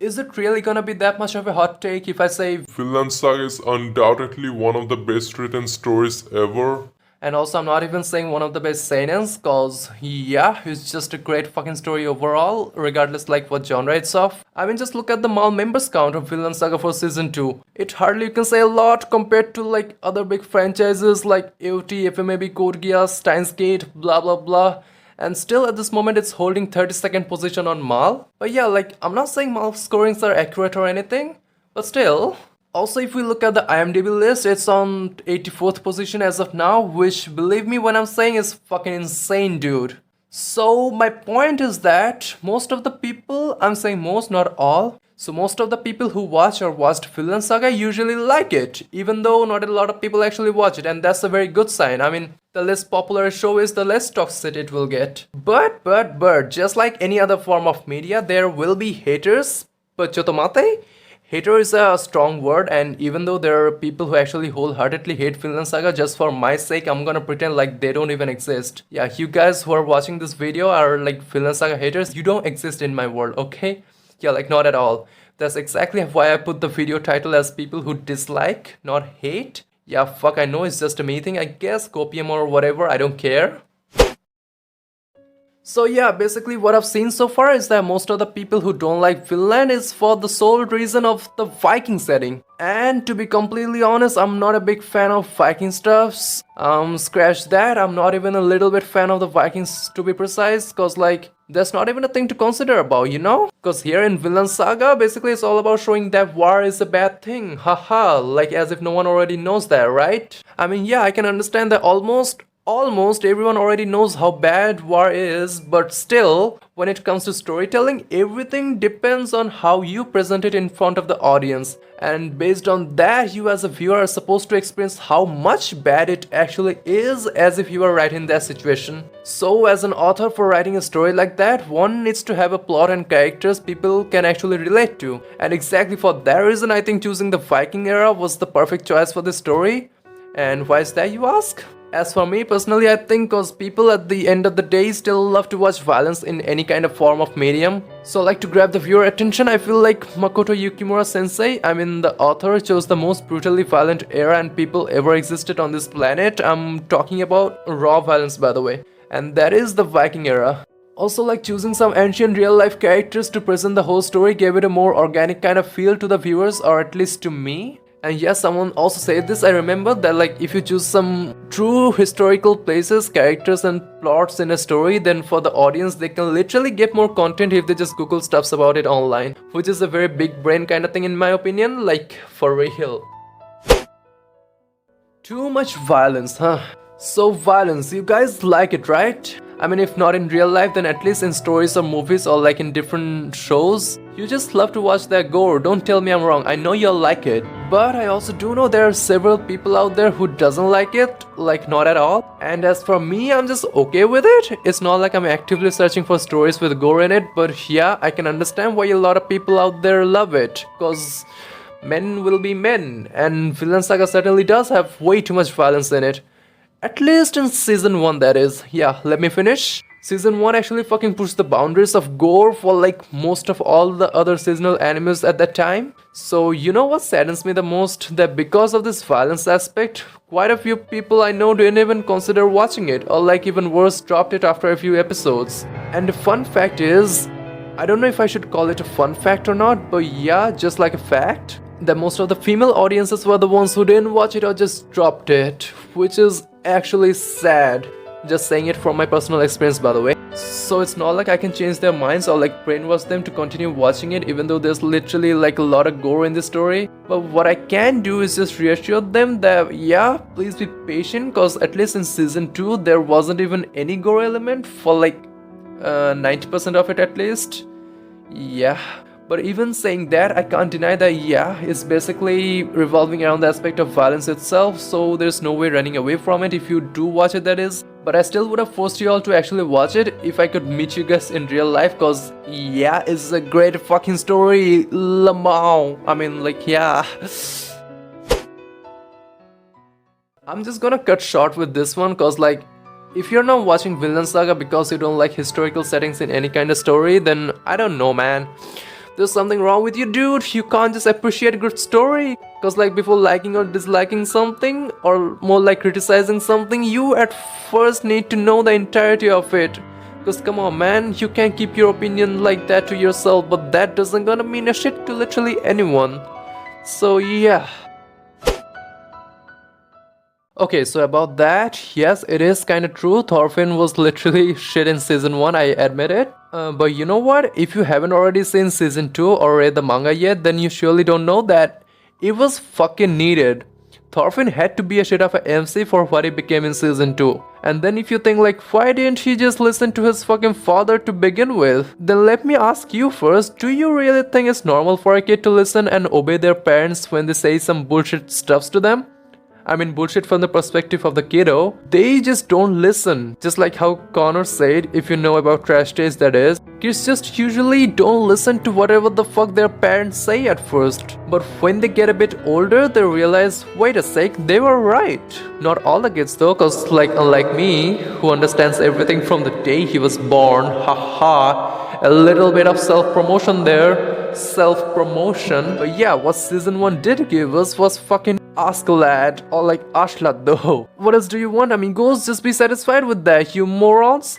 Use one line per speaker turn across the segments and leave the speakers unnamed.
Is it really gonna be that much of a hot take if I say
Vinland Saga is undoubtedly one of the best written stories ever.
and also I'm not even saying one of the best seinens, cause yeah, it's just a great fucking story overall, regardless like what genre it's of. I mean just look at the mall members count of Vinland Saga for season 2. It hardly you can say a lot compared to like other big franchises like AOT, FMAB, Code Geass, Steins Gate, blah blah blah. And still at this moment it's holding 32nd position on Mal. But yeah, like I'm not saying Mal scorings are accurate or anything, but still. Also, if we look at the IMDb list, it's on 84th position as of now, which believe me when I'm saying is fucking insane, dude. So my point is that most of the people, I'm saying most, not all, so most of the people who watch or watched Vinland Saga usually like it, even though not a lot of people actually watch it, and that's a very good sign. I mean, the less popular a show is, the less toxicity it will get. But, just like any other form of media, there will be haters, but chotomate? Hater is a strong word, and even though there are people who actually wholeheartedly hate Vinland Saga, just for my sake, I'm gonna pretend like they don't even exist. Yeah, you guys who are watching this video are like Vinland Saga haters, you don't exist in my world, okay? Yeah, like not at all. That's exactly why I put the video title as people who dislike, not hate. Yeah, fuck, I know it's just a me thing, I guess, copium or whatever, I don't care. So yeah, basically what I've seen so far is that most of the people who don't like Finland is for the sole reason of the Viking setting. And to be completely honest, I'm not a big fan of Viking stuffs. Scratch that, I'm not even a little bit fan of the Vikings to be precise, cause like, that's not even a thing to consider about, you know? Cause here in Vinland Saga, basically it's all about showing that war is a bad thing, haha, like as if no one already knows that, right? I mean yeah, I can understand that almost everyone already knows how bad war is, but still, when it comes to storytelling, everything depends on how you present it in front of the audience. And based on that, you as a viewer are supposed to experience how much bad it actually is as if you are right in that situation. So as an author, for writing a story like that, one needs to have a plot and characters people can actually relate to. And exactly for that reason, I think choosing the Viking era was the perfect choice for this story. And why is that, you ask? As for me personally, I think cause people at the end of the day still love to watch violence in any kind of form of medium. So like to grab the viewer attention, I feel like Makoto Yukimura sensei, I mean the author, chose the most brutally violent era and people ever existed on this planet. I'm talking about raw violence, by the way. And that is the Viking era. Also, like choosing some ancient real life characters to present the whole story gave it a more organic kind of feel to the viewers, or at least to me. And yes, someone also said this, I remember that like if you choose some true historical places, characters and plots in a story, then for the audience they can literally get more content if they just Google stuffs about it online, which is a very big brain kind of thing in my opinion, like for real. Too much violence, huh? So violence, you guys like it, right? I mean, if not in real life, then at least in stories or movies or like in different shows. You just love to watch that gore, don't tell me I'm wrong, I know you'll like it. But I also do know there are several people out there who doesn't like it, like not at all. And as for me, I'm just okay with it. It's not like I'm actively searching for stories with gore in it, but yeah, I can understand why a lot of people out there love it. Cause men will be men, and Vinland Saga certainly does have way too much violence in it. At least in season 1, that is. Yeah, let me finish. Season 1 actually fucking pushed the boundaries of gore for like most of all the other seasonal animes at that time. So you know what saddens me the most? That because of this violence aspect, quite a few people I know didn't even consider watching it, or like even worse, dropped it after a few episodes. And the fun fact is, I don't know if I should call it a fun fact or not, but yeah, just like a fact, that most of the female audiences were the ones who didn't watch it or just dropped it, which is actually sad. Just saying it from my personal experience, by the way. So it's not like I can change their minds or like brainwash them to continue watching it, even though there's literally like a lot of gore in the story. But what I can do is just reassure them that yeah, please be patient, cause at least in season 2 there wasn't even any gore element for like 90% of it at least. Yeah. But even saying that, I can't deny that yeah, it's basically revolving around the aspect of violence itself, so there's no way running away from it if you do watch it, that is. But I still would have forced you all to actually watch it if I could meet you guys in real life, cause yeah, it's a great fucking story, lamau. I mean like yeah. I'm just gonna cut short with this one, cause like, if you're not watching Vinland Saga because you don't like historical settings in any kind of story, then I don't know, man. There's something wrong with you, dude. You can't just appreciate a good story. Cause like before liking or disliking something, or more like criticizing something, you at first need to know the entirety of it. Cause come on man, you can keep your opinion like that to yourself, but that doesn't gonna mean a shit to literally anyone. So yeah. Okay, so about that, yes, it is kinda true. Thorfinn was literally shit in season 1, I admit it. But you know what? If you haven't already seen season 2 or read the manga yet, then you surely don't know that it was fucking needed. Thorfinn had to be a shit of a MC for what he became in season 2. And then if you think like, why didn't he just listen to his fucking father to begin with? Then let me ask you first, do you really think it's normal for a kid to listen and obey their parents when they say some bullshit stuffs to them? I mean bullshit from the perspective of the kiddo. They just don't listen. Just like how Connor said, if you know about trash taste that is. Kids just usually don't listen to whatever the fuck their parents say at first. But when they get a bit older, they realize, wait a sec, they were right. Not all the kids though, cause like unlike me, who understands everything from the day he was born, haha, a little bit of self-promotion there. Self-promotion. But yeah, what season 1 did give us was fucking Askeladd or like Ashlat though. What else do you want, amigos? Just be satisfied with that, you morons.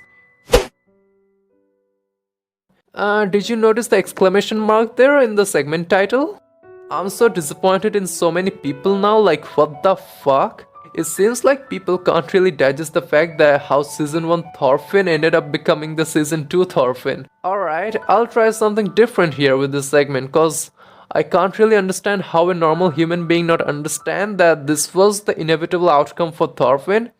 Did you notice the exclamation mark there in the segment title? I'm so disappointed in so many people now, like what the fuck? It seems like people can't really digest the fact that how season 1 Thorfinn ended up becoming the season 2 Thorfinn. Alright, I'll try something different here with this segment cause I can't really understand how a normal human being not understand that this was the inevitable outcome for Thorfinn.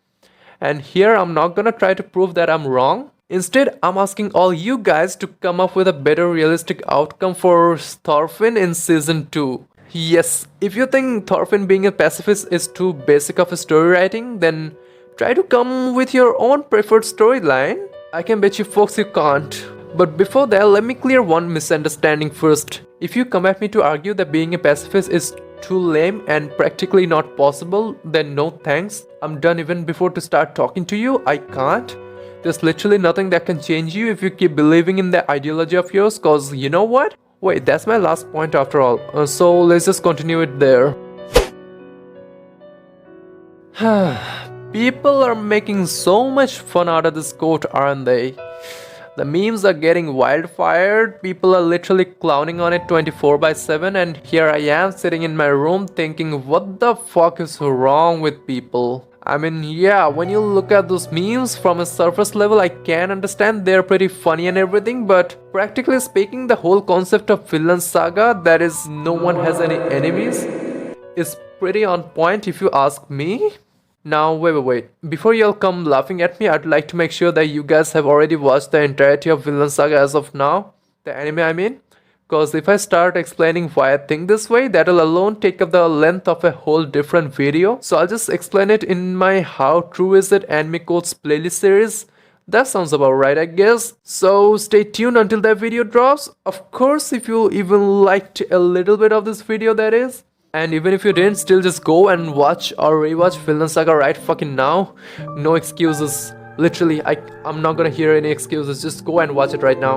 And here I'm not gonna try to prove that I'm wrong. Instead, I'm asking all you guys to come up with a better realistic outcome for Thorfinn in season 2. Yes, if you think Thorfinn being a pacifist is too basic of a story writing, then try to come with your own preferred storyline. I can bet you folks you can't. But before that, let me clear one misunderstanding first. If you come at me to argue that being a pacifist is too lame and practically not possible, then no thanks. I'm done even before to start talking to you. I can't. There's literally nothing that can change you if you keep believing in that ideology of yours, cause you know what? Wait, that's my last point after all. So let's just continue it there. People are making so much fun out of this quote, aren't they? The memes are getting wildfire, people are literally clowning on it 24/7, and here I am sitting in my room thinking, what the fuck is wrong with people? I mean, yeah, when you look at those memes from a surface level, I can understand they're pretty funny and everything, but practically speaking, the whole concept of Vinland Saga, that is, no one has any enemies, is pretty on point if you ask me. Now, wait. Before y'all come laughing at me, I'd like to make sure that you guys have already watched the entirety of Vinland Saga as of now. The anime, I mean. Cause if I start explaining why I think this way, that'll alone take up the length of a whole different video. So I'll just explain it in my How True Is It Anime Quotes playlist series. That sounds about right, I guess. So stay tuned until that video drops. Of course, if you even liked a little bit of this video, that is. And even if you didn't, still just go and watch or rewatch Vinland Saga right fucking now. No excuses. Literally, I'm not gonna hear any excuses. Just go and watch it right now.